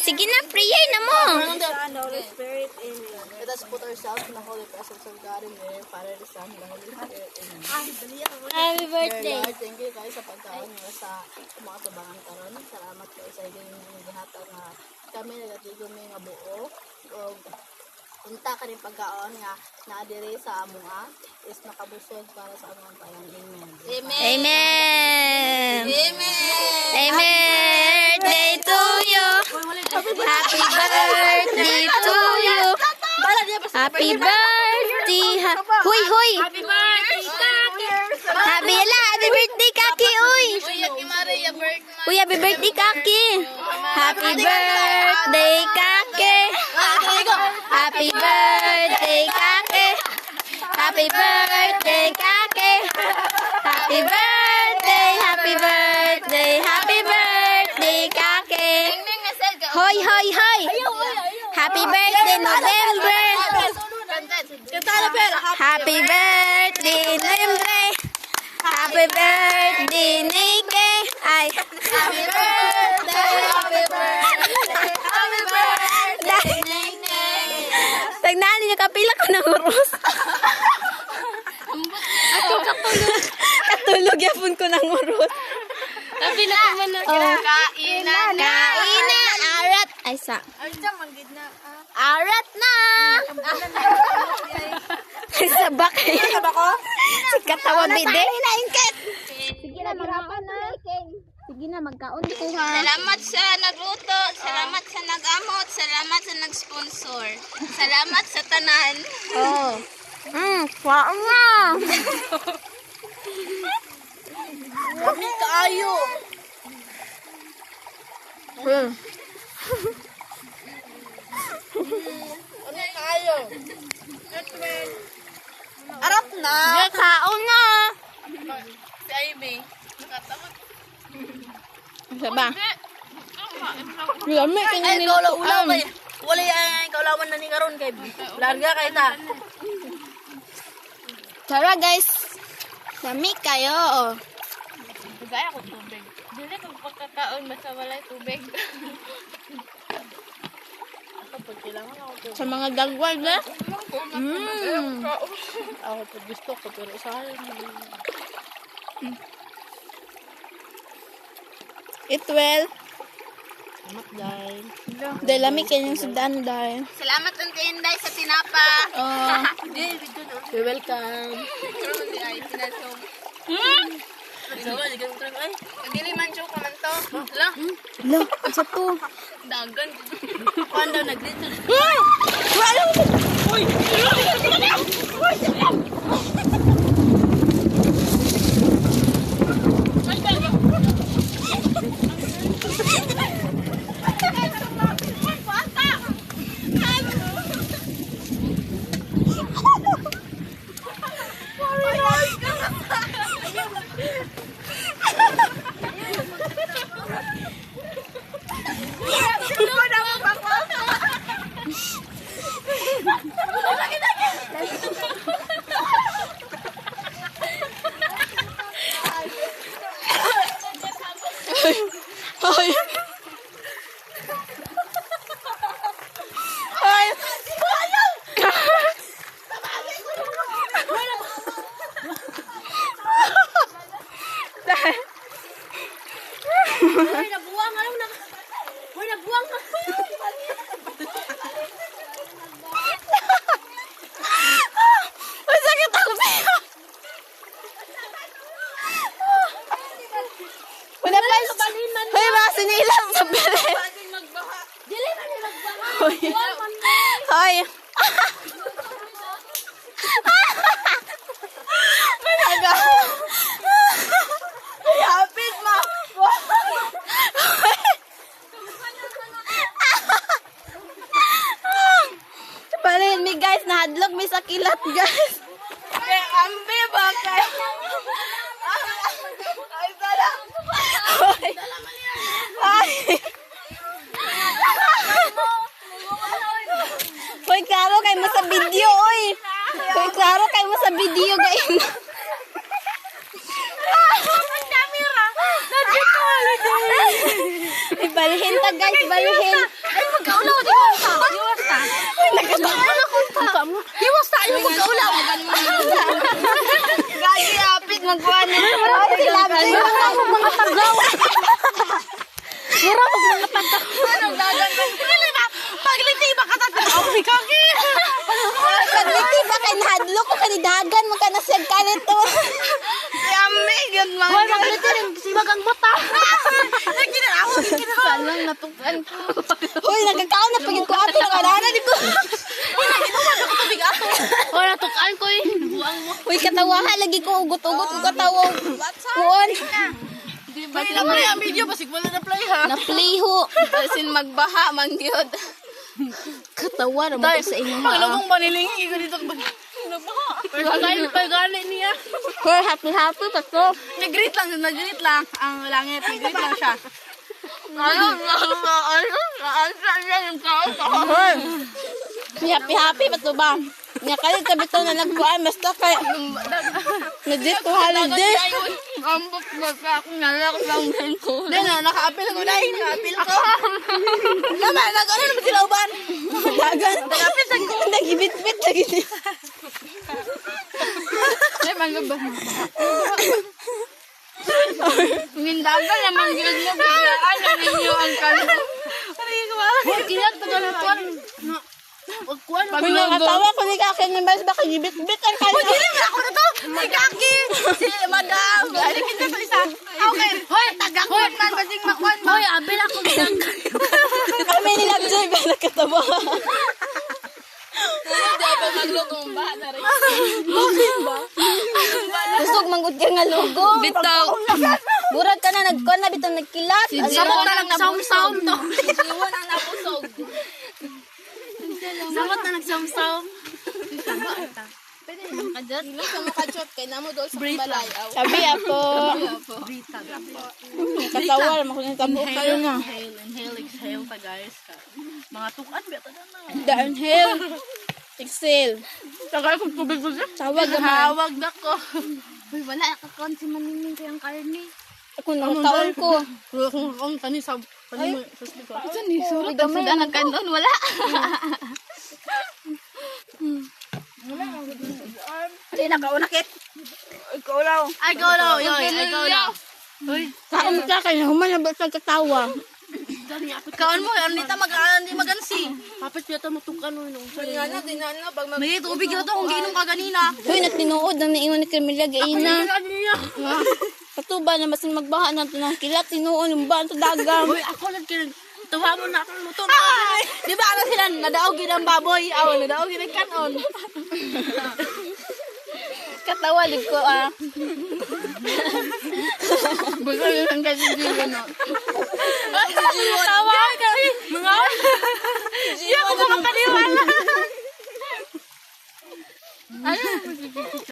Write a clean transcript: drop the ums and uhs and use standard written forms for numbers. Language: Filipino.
Sige na, prayer na mo. Holy Spirit, amen. Let us put ourselves in the holy presence of God in the Father, the Son, and the Holy Spirit. Amen. Happy Dear birthday. Lord, thank you guys sa pagkaon nga sa mga tubangan karon. Salamat kayo sa inyong gihataw nga kami nagatigom nga buo o unta ka rin pagkaon nga naadiri sa amuha is makabusog para sa among tanan. Amen. Amen. Amen. Birthday to you. Happy birthday to you. Happy birthday. Huy, huy. Happy birthday, Kaki! Happy birthday, Kaki, uy. Uy, happy birthday, Kaki. Happy birthday, Kaki. Happy birthday, Kaki. Happy birthday, Kaki. Happy birthday, happy birthday, happy birthday, Kaki. Hoy, hoy, hoy. Happy birthday, November. Happy birthday, November. Happy birthday, Nike. Ay. Happy birthday, happy birthday, happy birthday, Nike. Tagnan niyo kapila ko ng urus. Ako katulog. Katulog yapon ko ng urus. Kapila ko man na. Kainan. Kainan. Arat. Ay sa. Arat na. Ay sa bakay. Si katawa bide. Sige na maghirapan na. Sige na magkaon ko ha. Salamat sa nagluto, salamat sa nagamot, salamat sa nag-sponsor. Salamat sa tanan. Oh. Kwaan na. Kami kaayo. Kami kaayo. Arap na. Kaon na. Si Ivy, nakatakot. Isa ba? Lami kanya Ay, kaulaw kay. Wala yan, kaulawan na ni karon kay. Larga kay ta. Tara guys. Lami kayo. Gaya ko tubig. Dili ko pagkakaon basta walay tubig. Kapag kailangan ako to. Sa mga dagwag na. Ako po gusto ko pero sa akin. It well. Salamat dahil. Dahil lami kanyang sudaan dahil. Salamat Auntie Inday sa tinapa. Oh. You're welcome. Si Ay sinasog. Sawa, di ka mo ay. Dili man siya ka man to. Hala, Lo, isa to. dagan. Kuan daw nag-dito. Ay. Ay. Hoy, nabuwang ano na. Hoy, nabuwang. Ay, sakit ako sa'yo. Wala pa. Hoy, mga sinilang sa bilis. Dili man ni magbaha. Hoy. Hoy. Malaga. Hapit ma. Palin mi guys, nahadlok mi sa kilat guys. Kaya ambi ba kay? Ay, sala. Hoy. Ay. Hoy, klaro kay mo sa video, oy. Hoy, klaro kay mo sa video, guys. Camera. Nadyo ko holiday. Balihin ta guys, balihin. Ay, magkaulaw, di ba ta? Iwas ta. Uy, nagkatawa ko ta. Iwas ta, ayaw magkaulaw. Gagi, apit, magkuhan na. Ay, silabot yung mga tagaw. Mura ko mga tagaw. Anong dagan mo? Pili ba? Pagliti ba katataw? Ay, kaki. Pagliti ba kay nahadlo ko kanidagan mo ka na siyag kalit to. Yummy, yun mga. Hoy, magliti rin. Sibag ang mata. Ay, ginaawa. Salang natukan ko. Uy, nagkakaon na pagin ko ato ng arana di ko. Uy, naginuman ako tubig ato. Hoy, natukaan ko eh. Buang mo. Uy, katawahan lagi ko ugot-ugot ko katawa. Kuon. Pwede na play ang video. Basig wala na play ha. Na-play ho. Sin magbaha, mangyod. Katawa naman ko sa inyo. Paglubong manilingi ko dito. Pagani niya. Hoy, happy pa to. Nag-greet lang ang langit. Nag-greet lang siya. Happy pa to ba? Nya kalit sa bitaw na nagkuan basta kay legit to holiday. Ambot ba ka akong nalak lang ko. Hindi na, naka-apil ko dahil. Naka-apil ko. Naman, nag-ano naman sila uban? Dagan. Nagibit-bit lagi. Ay, magabah. Mindagan naman yun mo. Biglaan na ninyo ang kalo. Huwag kinat na gano'n tuwan. Huwag kuwan. Pag nakatawa ko ni kakin ng bas baka gibit-bit ang kanya. Hindi na ako na to. Si Kaki. Si Madam. Dali kita sa isa. Okay. Hoy, tagakot man. Basing makwan mo. Hoy, abil ako bilang. Kami nilabjoy ba nakatawa? Hindi pa maglugong ba na rin. Kusog manggod ka nga logo. Bitaw. Burag ka na nagkuan na bitong nagkilat. Si Samot na nagsaum-saum to. Siwan ang napusog. Samot na nagsaum-saum. Pwede naman kajot. Hindi ka makajot kay namo doon sa balayaw. Sabi ako. Katawa naman ko ng tabo kayo na. Inhale, exhale pa guys. Mga tukan, beto na na. Downhill. Exhale. Tagal kong tubig ko siya. Tawag naman. Hawag na ko. Uy, wala kakon si Maniming kayang karni. Ako nang taon ko. Kung tani sa mo sa speaker. Ito ni surut ang suda ng kandon, wala. Hindi nakaunakit. Ikaw lang. Ay, go daw. Ay, go daw. Kaon ka kayo. Humanabot sa katawa. Kaon mo, hindi magansi. Kapit siya ito matukan mo. May tubig ito kung ginom ka ganina. Uy, natinuod ang naiwan ni Camila Gaina. Katuba na masin magbaha na ito ng kilat. Tinuon yung baan sa dagam. Uy, ako lang tuwa mo na akong luto. Di ba ano sila, nadaog ang baboy. Nadaog ang kanon. Katawa din ko ah. Basta yun ang kasi dito, no? Tawa ka. Mga